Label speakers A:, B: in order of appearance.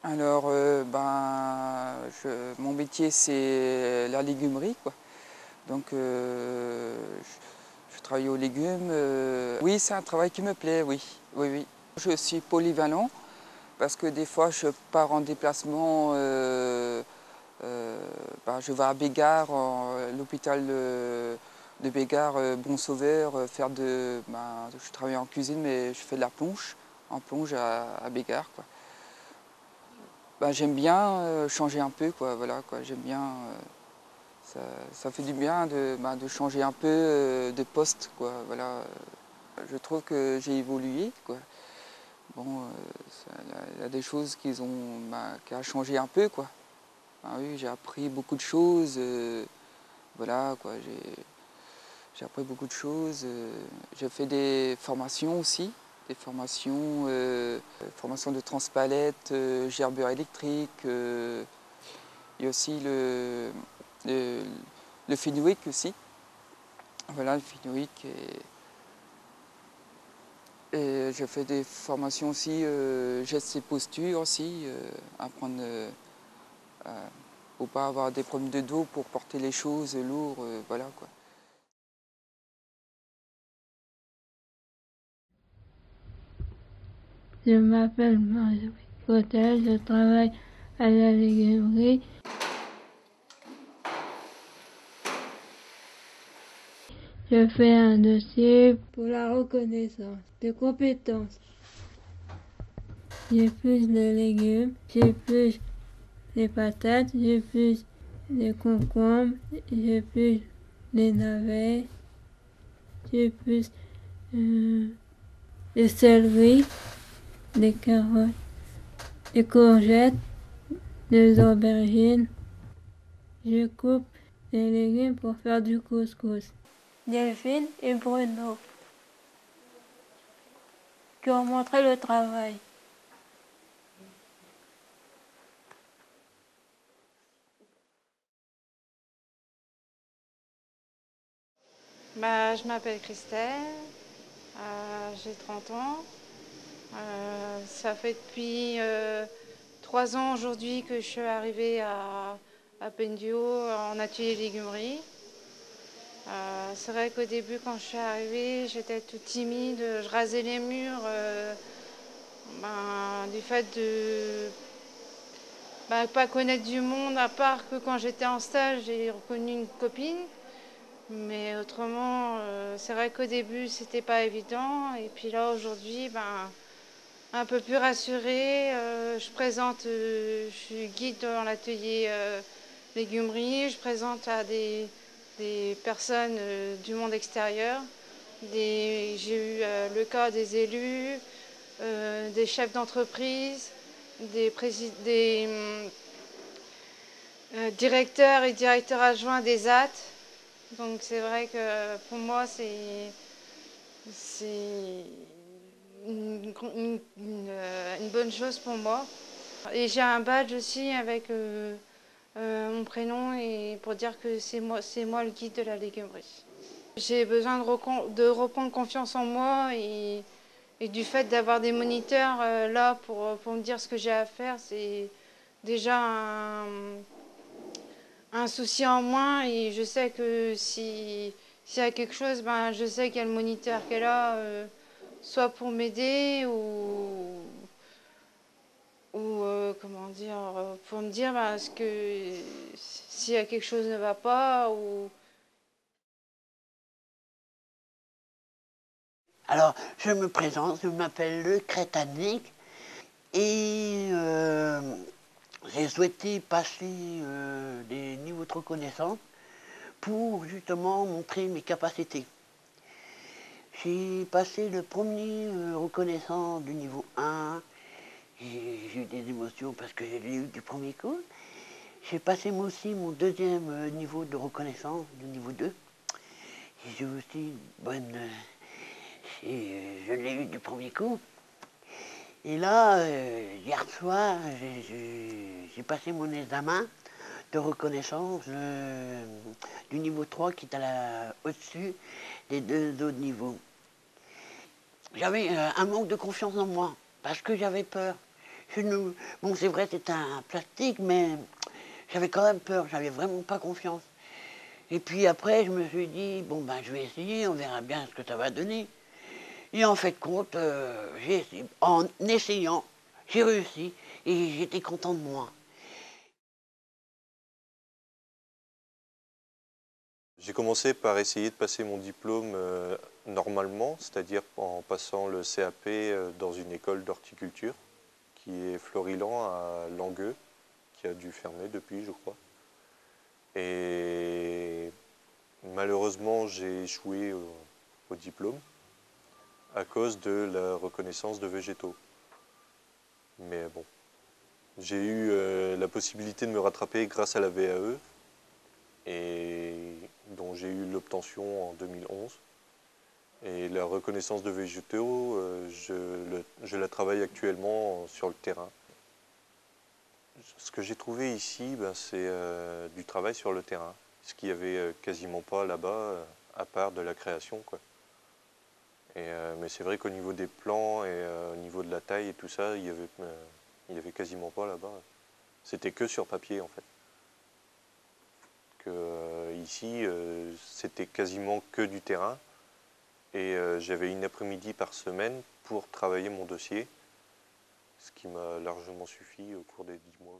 A: Alors, mon métier, c'est la légumerie, quoi. Donc, je travaille aux légumes. Oui, c'est un travail qui me plaît, oui. Oui, oui. Je suis polyvalent parce que des fois, je pars en déplacement. Je vais à Bégard, l'hôpital de Bégard, Bon Sauveur, je travaille en cuisine, mais je fais de la plonge, en plonge à Bégard, quoi. J'aime bien changer un peu, quoi, voilà, quoi. J'aime bien, ça fait du bien de changer un peu de poste, quoi, voilà. Je trouve que j'ai évolué, quoi. Bon, il y a des choses qui a changé un peu, quoi. Ah oui, j'ai appris beaucoup de choses, voilà, quoi. J'ai appris beaucoup de choses. J'ai fait des formations aussi, des formations de transpalette, gerbeur électrique. Il y a aussi le Fenwick aussi. Voilà, le Fenwick. Et j'ai fait des formations aussi, gestes et postures aussi, apprendre pour pas avoir des problèmes de dos, pour porter les choses lourdes, voilà, quoi.
B: Je m'appelle Marjorie Cotel, je travaille à la légumerie. Je fais un dossier pour la reconnaissance de compétences. J'épluche les légumes, j'épluche les patates, j'épluche les concombres, j'épluche les navets, j'épluche les céleris, les carottes, les courgettes, les aubergines. Je coupe les légumes pour faire du couscous. Delphine et Bruno qui ont montré le travail.
C: Je m'appelle Christelle, j'ai 30 ans. Ça fait depuis 3 ans aujourd'hui que je suis arrivée à Pendio en atelier légumerie. C'est vrai qu'au début, quand je suis arrivée, j'étais toute timide, je rasais les murs du fait de pas connaître du monde, à part que quand j'étais en stage, j'ai reconnu une copine. Mais autrement, c'est vrai qu'au début, c'était pas évident. Et puis là, aujourd'hui, un peu plus rassurée. Je suis guide dans l'atelier légumerie. Je présente à des personnes du monde extérieur. J'ai eu le cas des élus, des chefs d'entreprise, des directeurs et directeurs adjoints des AT. Donc c'est vrai que pour moi, c'est une bonne chose pour moi. Et j'ai un badge aussi avec mon prénom et pour dire que c'est moi le guide de la légumerie. J'ai besoin de reprendre confiance en moi et du fait d'avoir des moniteurs là pour me dire ce que j'ai à faire, c'est déjà un souci en moins et je sais que s'il y a quelque chose, je sais qu'il y a le moniteur qui est là, soit pour m'aider ou comment dire, pour me dire s'il y a quelque chose ne va pas ou...
D: Alors, je me présente, je m'appelle Le Crétanique et j'ai souhaité passer des niveaux de reconnaissance pour justement montrer mes capacités. J'ai passé le premier reconnaissance du niveau 1, j'ai eu des émotions parce que je l'ai eu du premier coup. J'ai passé moi aussi mon deuxième niveau de reconnaissance, du niveau 2. Et j'ai aussi une bonne... je l'ai eu du premier coup. Et là, hier soir, j'ai passé mon examen de reconnaissance du niveau 3 qui est au-dessus des deux autres niveaux. J'avais un manque de confiance en moi parce que j'avais peur. Bon, c'est vrai, c'était un plastique, mais j'avais quand même peur, j'avais vraiment pas confiance. Et puis après, je me suis dit, bon, ben, je vais essayer, on verra bien ce que ça va donner. Et en fait, compte, j'ai essayé. En essayant, j'ai réussi et j'étais content de moi.
E: J'ai commencé par essayer de passer mon diplôme normalement, c'est-à-dire en passant le CAP dans une école d'horticulture qui est Florilan à Langueux, qui a dû fermer depuis, je crois. Et malheureusement, j'ai échoué au diplôme à cause de la reconnaissance de végétaux. Mais bon, j'ai eu la possibilité de me rattraper grâce à la VAE, et dont j'ai eu l'obtention en 2011. Et la reconnaissance de végétaux, je la travaille actuellement sur le terrain. Ce que j'ai trouvé ici, ben, c'est du travail sur le terrain, ce qu'il n'y avait quasiment pas là-bas, à part de la création, quoi. Mais c'est vrai qu'au niveau des plans et au niveau de la taille et tout ça, il y avait quasiment pas là-bas. C'était que sur papier, en fait. Ici, c'était quasiment que du terrain. Et j'avais une après-midi par semaine pour travailler mon dossier, ce qui m'a largement suffi au cours des 10 mois.